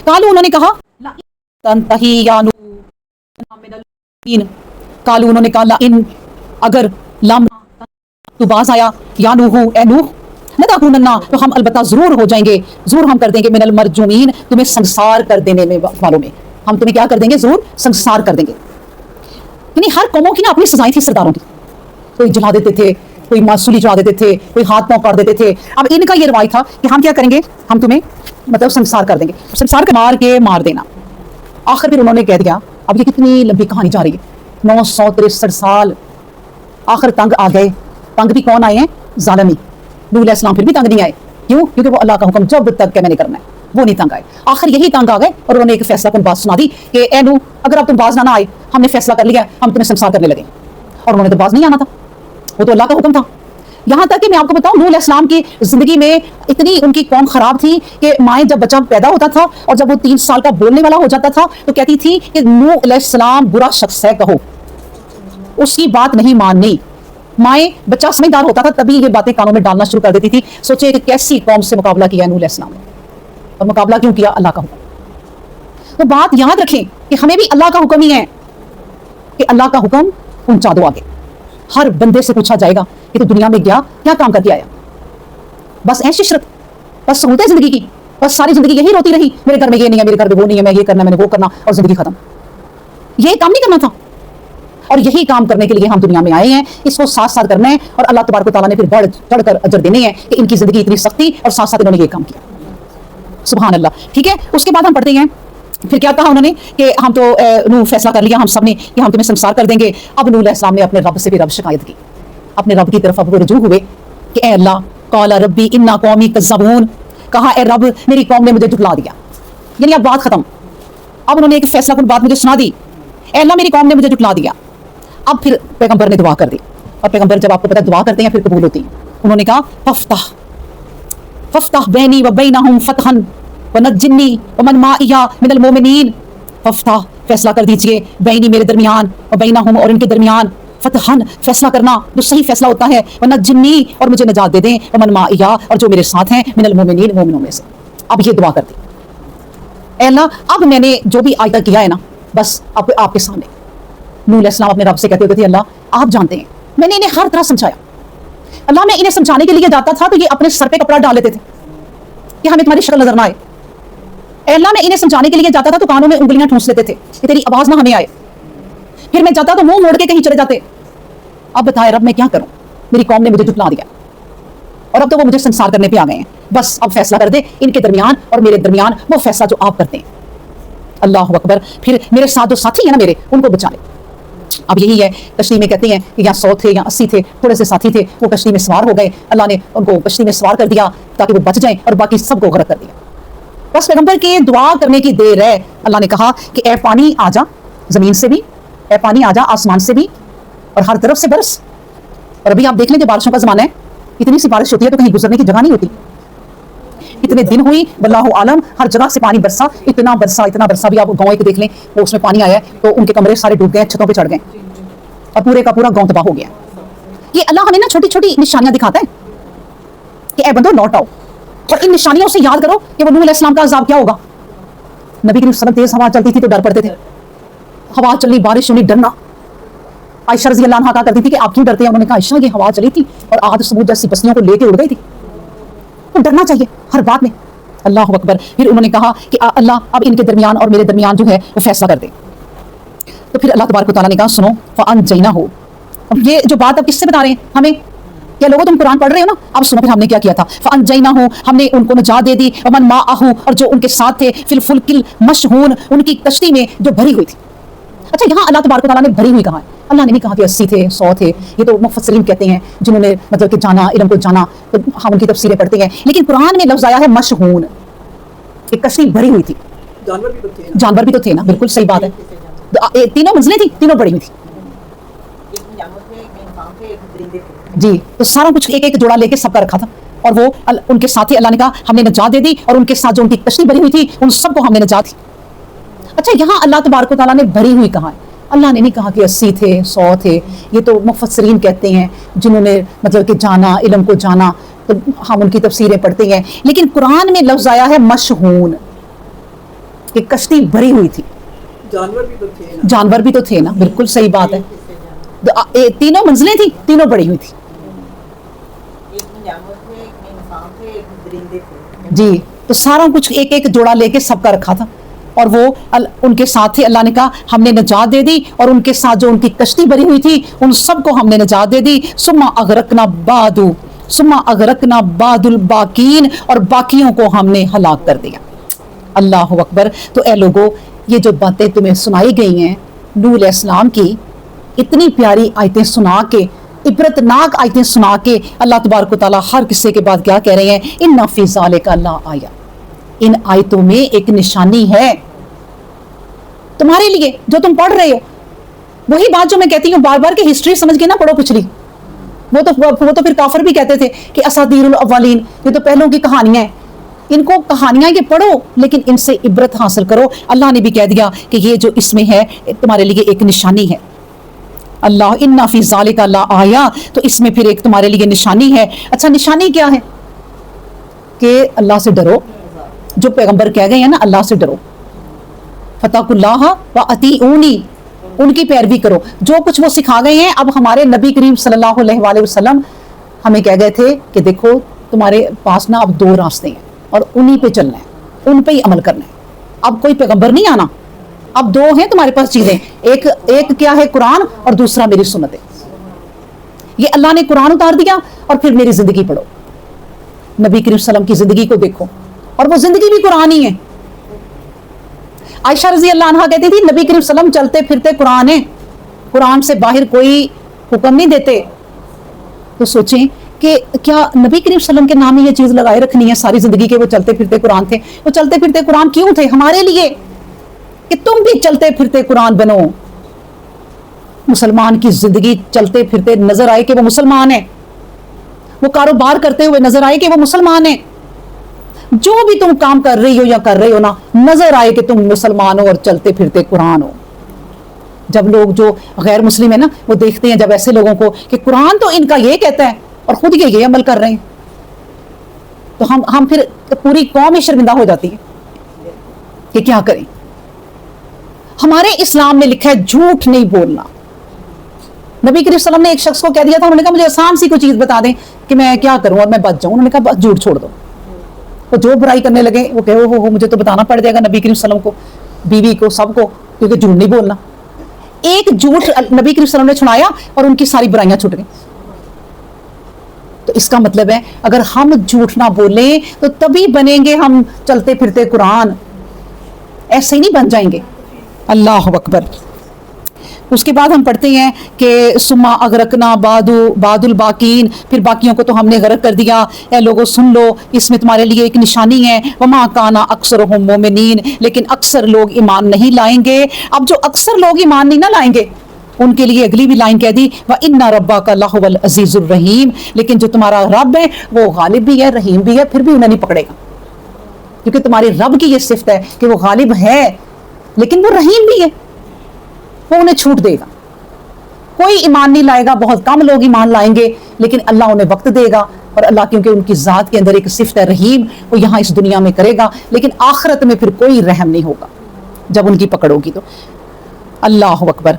कालू उन्होंने कहा तंतही या नूह, कालू उन्होंने कहा ला इन अगर लम तू बाज आया या नूह ए नूह नदकुनन्ना तो हम अलबत्ता जरूर हो जाएंगे, जरूर हम कर देंगे मिनल मरजूमीन तुम्हें संसार कर देने में वालों में, हम तुम्हें क्या कर देंगे, जरूर संसार कर देंगे। यानी हर कौमों की ना अपनी सजाएं थी सरदारों की, कोई जला देते थे, कोई मासूली चढ़ा देते थे, कोई हाथ पांव काट देते थे। अब इनका ये रवाज था कि हम क्या करेंगे, हम तुम्हें मतलब संसार कर देंगे, संसार के मार देना। आखिर फिर उन्होंने कह दिया, अब ये कितनी लंबी कहानी जा रही है, 963 साल आखिर तंग आ गए। तंग भी कौन आए हैं, जालिम। नूह अलैहिस्सलाम फिर भी तंग नहीं आए, क्यों, क्योंकि वो अल्लाह का हुक्म जब तक क्या मैंने करना है वो नहीं तंग आए। आखिर यही तंग आ गए और उन्होंने एक फैसला कन बात सुना दी कि ए नूह अगर अब तुम बाज ना आए, हमने फैसला कर लिया, हम तुम्हें संसार करने लगे। और उन्होंने तो बाज नहीं आना था, वो तो अल्लाह का हुक्म था। यहाँ तक कि मैं आपको बताऊं, नूह अलैहिस्सलाम की जिंदगी में इतनी उनकी कौम खराब थी कि माएँ जब बच्चा पैदा होता था और जब वो 3 साल का बोलने वाला हो जाता था तो कहती थी कि नूह अलैहिस्सलाम बुरा शख्स है, कहो उसकी बात नहीं माननी। माएँ बच्चा समझदार होता था तभी ये बातें कानों में डालना शुरू कर देती थी। सोचे कि कैसी कौम से मुकाबला किया नूह अलैहिस्सलाम ने, और मुकाबला क्यों किया, अल्लाह का हुक्म। तो बात याद रखें कि हमें भी अल्लाह का हुक्म ही है कि अल्लाह का हुक्म पहुंचा दो आगे। हर बंदे से पूछा जाएगा कि तू दुनिया में गया क्या काम करके आया, बस ऐश इशरत, बस सहूलत जिंदगी की, बस सारी जिंदगी यही रोती रही, मेरे घर में ये नहीं है, मेरे घर में वो नहीं है, मैं ये करना, मैंने वो करना, और जिंदगी खत्म। ये काम नहीं करना था, और यही काम करने के लिए हम दुनिया में आए हैं, इसको साथ साथ करना है। और अल्लाह तबारक व तआला ने फिर बढ़ चढ़ कर अजर देने हैं कि इनकी जिंदगी इतनी सख्ती और साथ साथ इन्होंने ये काम किया। सुभान अल्लाह। ठीक है, उसके बाद हम पढ़ते हैं फिर क्या कहा उन्होंने कि हम तो नूह फैसला कर लिया हम सब ने कि हम तुम्हें संसार कर देंगे। अब नूह अलैहिस्सलाम ने अपने रब से भी रब शिकायत की, अपने रब की तरफ अब वो रुजू हुए कि ए अल्लाह, क़ाला रब्बी इन्ना कौमी कज़्ज़बून, कहा ए रब मेरी कौम ने मुझे झुठला दिया। यानी अब बात खत्म, अब उन्होंने एक फैसला कुन बात मुझे सुना दी, ए अल्लाह मेरी कौम ने मुझे झुठला दिया। अब फिर पैगंबर ने दुआ कर दी, और पैगंबर जब आपको पता दुआ करते हैं फिर कबूल होती है। उन्होंने कहा फफ्ताह फफ्ताह बैनी व बैनहुम फतहन व नज्जिनी व मन माइया मिनल मोमिनीन। फफ्ताह फैसला कर दीजिए, बैनी मेरे दरमियान, व बैनहुम और इनके दरमियान, फतहन फैसला करना जो सही फैसला होता है, व नज्जिनी और मुझे नजात दे दें, व मन माइया और जो मेरे साथ हैं, मिनल मोमिनीन मोमिनों में से। अब ये दुआ कर दी, ए अल्लाह अब मैंने जो भी आज तक किया है ना, बस अब आपके सामने। नूह अलैहिस्सलाम अपने रब से कहते होते थे, अल्लाह आप जानते हैं मैंने इन्हें हर तरह समझाया, अल्लाह मैं इन्हें समझाने के लिए जाता था तो ये अपने सर पे कपड़ा डाल लेते थे कि हमें तुम्हारी शक्ल नजर ना आए। अल्लाह मैं इन्हें समझाने के लिए जाता था तो कानों में उंगलियां ठूंस लेते थे कि तेरी आवाज ना हमें आए। फिर मैं जाता तो मुंह मोड़ के कहीं चले जाते। अब बताए रब मैं क्या करूं, मेरी कौम ने मुझे झुठला दिया और अब तो वो मुझे संसार करने पे आ गए हैं, बस अब फैसला कर दे इनके दरमियान और मेरे दरमियान, वो फैसला जो आप करते हैं। अल्लाह अकबर। फिर मेरे साथ जो साथी है ना मेरे, उनको बचा ले। अब यही है, कश्ती में कहते हैं कि यहाँ 100 थे या 80 थे, थोड़े से साथी थे, वो कश्ती में सवार हो गए, अल्लाह ने उनको कश्ती में सवार कर दिया ताकि वो बच जाएं और बाकी सबको गर्क कर दिया। बस पैगंबर के दुआ करने की देर है, अल्लाह ने कहा कि ए पानी आ जा जमीन से भी, ए पानी आ जा आसमान से भी, और हर तरफ से बरस। और अभी आप देख लेंगे बारिशों का जमाना है, इतनी सी बारिश होती है तो कहीं गुजरने की जगह नहीं होती। इतने दिन हुई वल्लाहु आलम, हर जगह से पानी बरसा, इतना बरसा भी आप गाँव एक देख लें, वो उसमें पानी आया तो उनके कमरे सारे डूब गए, छतों पे चढ़ गए और पूरे का पूरा गाँव तबाह हो गया। ये अल्लाह हमें ना छोटी छोटी निशानियां दिखाता है कि ए बंदो लौट आओ, और इन निशानियों से याद करो कि वो नूह अलैहिस्सलाम का अज़ाब क्या होगा। नबी की सनम तेज हवा चलती थी तो डर पड़ते थे, हवा चली बारिश होनी डरना। आयशा रज़ी अल्लाह अन्हा कहा करती थी कि आप क्यों डरते हैं, उन्होंने कहा आयशा ये हवा चली थी और आद समूद जैसी बस्तियों को लेके उड़ गई थी, तो डरना चाहिए हर बात में। अल्लाह अकबर। फिर उन्होंने कहा कि अल्लाह अब इनके दरमियान और मेरे दरमियान जो है वो फैसला कर दे। तो फिर अल्लाह तबारक व तआला ने कहा सुनो फ़अनजैना हो। अब ये जो बात अब किससे बता रहे हैं हमें, क्या लोगों तुम कुरान पढ़ रहे हो ना, अब सुनो फिर हमने क्या किया था। फ़अनजैना हो, हमने उनको नजात दे दी, वमन माअहू और जो उनके साथ थे, फिल फुल्किल मशहून उनकी कश्ती में जो भरी हुई थी। अच्छा यहाँ अल्लाह तबारक व तआला ने भरी हुई कहा है, अल्लाह ने नहीं कहा कि 80 थे 100 थे, ये तो मुफस्सिरीन कहते हैं जिन्होंने मतलब कि जाना इल्म को जाना, तो हम उनकी तफसीरें पढ़ते हैं, लेकिन कुरान में लफ्ज़ आया है मशहून, एक कश्ती भरी हुई थी। जानवर भी तो थे ना, बिल्कुल सही बात है। तीनों मंजिलें थी, तीनों बड़ी हुई थी जी, तो सारा कुछ एक एक जोड़ा लेके सबका रखा था, और वो उनके साथ ही अल्लाह ने कहा हमने नजात दे दी, और उनके साथ जो उनकी कश्ती भरी हुई थी उन सबको हमने नजात दी। अच्छा यहाँ अल्लाह तबारक व तआला ने भरी हुई कहा है, अल्लाह ने नहीं कहा कि 80 थे 100 थे, ये तो मुफस्सिरीन कहते हैं जिन्होंने मतलब कि जाना इल्म को जाना, तो हम उनकी तफसीरें पढ़ते हैं, लेकिन कुरान में लफ्ज़ आया है मशहून। کہ کشتی بھری ہوئی تھی. جانور بھی تو تھے نا. جانور بھی تو تھے نا, بالکل صحیح بات ہے. تینوں منزلیں تھیں, تینوں بڑی ہوئی تھی. ایک میں جانور تھے, ایک میں انسان تھے, ایک میں درندے تھے. جی, تو سارا کچھ ایک ایک جوڑا لے کے سب کا رکھا تھا, اور وہ ان کے ساتھ تھے. اللہ نے کہا ہم نے نجات دے دی, اور ان کے ساتھ جو ان کی کشتی بھری ہوئی تھی ان سب کو ہم نے نجات دے دی. ثم اغرقنا بعد الباقین, اور باقیوں کو ہم نے ہلاک کر دیا. اللہ اکبر. تو اے لوگو, یہ جو باتیں تمہیں سنائی گئی ہیں نوح علیہ السلام کی, اتنی پیاری آیتیں سنا کے, عبرت ناک آیتیں سنا کے, اللہ تبارک و تعالیٰ ہر قصے کے بعد کیا کہہ رہے ہیں؟ ان فی ذالک لآیہ, ان آیتوں میں ایک نشانی ہے تمہارے لیے جو تم پڑھ رہے ہو. وہی بات جو میں کہتی ہوں بار بار کہ ہسٹری سمجھ کے نہ پڑھو پچھلی. وہ تو پھر کافر بھی کہتے تھے کہ اساطیر الاولین, یہ تو پہلوں کی کہانیاں ہیں. ان کو کہانیاں یہ پڑھو لیکن ان سے عبرت حاصل کرو. اللہ نے بھی کہہ دیا کہ یہ جو اس میں ہے تمہارے لیے ایک نشانی ہے. اللہ ان فی ذالک لآیہ, تو اس میں پھر ایک تمہارے لیے نشانی ہے. اچھا, نشانی کیا ہے؟ کہ اللہ سے ڈرو. جو پیغمبر کہہ گئے ہیں نا اللہ سے ڈرو, فاتقوا اللہ واطیعونی, ان کی پیروی کرو. جو کچھ وہ سکھا گئے ہیں, اب ہمارے نبی کریم صلی اللہ علیہ وآلہ وسلم ہمیں کہہ گئے تھے کہ دیکھو تمہارے پاس نا اب دو راستے ہیں اور انہی پہ چلنا ہے, ان پہ ہی عمل کرنا ہے. اب کوئی پیغمبر نہیں آنا, اب دو ہیں تمہارے پاس چیزیں, ایک کیا ہے؟ قرآن, اور دوسرا میری سنتیں. یہ اللہ نے قرآن اتار دیا اور پھر میری زندگی پڑھو. نبی کریم صلی اللہ علیہ وسلم کی زندگی کو دیکھو, اور وہ زندگی بھی قرآن ہی ہے. عائشہ رضی اللہ عنہا کہتی تھی نبی کریم صلی اللہ علیہ وسلم چلتے پھرتے قرآن ہیں, قرآن سے باہر کوئی حکم نہیں دیتے. تو سوچیں کہ کیا نبی کریم صلی اللہ علیہ وسلم کے نام میں یہ چیز لگائے رکھنی ہے ساری زندگی کے وہ چلتے پھرتے قرآن تھے؟ وہ چلتے پھرتے قرآن کیوں تھے؟ ہمارے لیے, کہ تم بھی چلتے پھرتے قرآن بنو. مسلمان کی زندگی چلتے پھرتے نظر آئے کہ وہ مسلمان ہے, وہ کاروبار کرتے ہوئے نظر آئے کہ وہ مسلمان ہے. جو بھی تم کام کر رہی ہو یا کر رہے ہو نا, نظر آئے کہ تم مسلمان ہو اور چلتے پھرتے قرآن ہو. جب لوگ جو غیر مسلم ہیں نا وہ دیکھتے ہیں جب ایسے لوگوں کو کہ قرآن تو ان کا یہ کہتا ہے اور خود یہ عمل کر رہے ہیں, تو ہم پھر پوری قوم ہی شرمندہ ہو جاتی ہے کہ کیا کریں. ہمارے اسلام میں لکھا ہے جھوٹ نہیں بولنا. نبی کریم صلی اللہ علیہ وسلم نے ایک شخص کو کہہ دیا تھا, انہوں نے کہا مجھے آسان سی کوئی چیز بتا دیں کہ میں کیا کروں اور میں بچ جاؤں. انہوں نے کہا بس جھوٹ چھوڑ دو. وہ جو برائی کرنے لگے وہ کہ ہو مجھے تو بتانا پڑ جائے گا نبی کریم صلی اللہ علیہ وسلم کو, بیوی کو, سب کو, کیونکہ جھوٹ نہیں بولنا. ایک جھوٹ نبی کریم صلی اللہ علیہ وسلم نے چھڑایا اور ان کی ساری برائیاں چھوٹ گئیں. تو اس کا مطلب ہے اگر ہم جھوٹ نہ بولیں تو تبھی بنیں گے ہم چلتے پھرتے قرآن, ایسے ہی نہیں بن جائیں گے. اللہ اکبر. اس کے بعد ہم پڑھتے ہیں کہ ثم اغرقنا بعد الباقین, پھر باقیوں کو تو ہم نے غرق کر دیا. اے لوگوں سن لو, اس میں تمہارے لیے ایک نشانی ہے. وما کان اکثرهم مومنین, لیکن اکثر لوگ ایمان نہیں لائیں گے. اب جو اکثر لوگ ایمان نہیں نہ لائیں گے ان کے لیے اگلی بھی لائن کہہ دی وَإِنَّ رَبَّكَ لَهُوَ الْعَزِيزُ الرَّحِيمُ, لیکن جو تمہارا رب ہے وہ غالب بھی ہے, رحیم بھی ہے, پھر بھی انہیں نہیں پکڑے گا. کیونکہ تمہارے رب کی یہ صفت ہے کہ وہ غالب ہے لیکن وہ رحیم بھی ہے, وہ انہیں چھوٹ دے گا. کوئی ایمان نہیں لائے گا, بہت کم لوگ ایمان لائیں گے, لیکن اللہ انہیں وقت دے گا. اور اللہ کیونکہ ان کی ذات کے اندر ایک صفت ہے رحیم, وہ یہاں اس دنیا میں کرے گا, لیکن آخرت میں پھر کوئی رحم نہیں ہوگا جب ان کی پکڑ ہوگی. تو اللہ اکبر.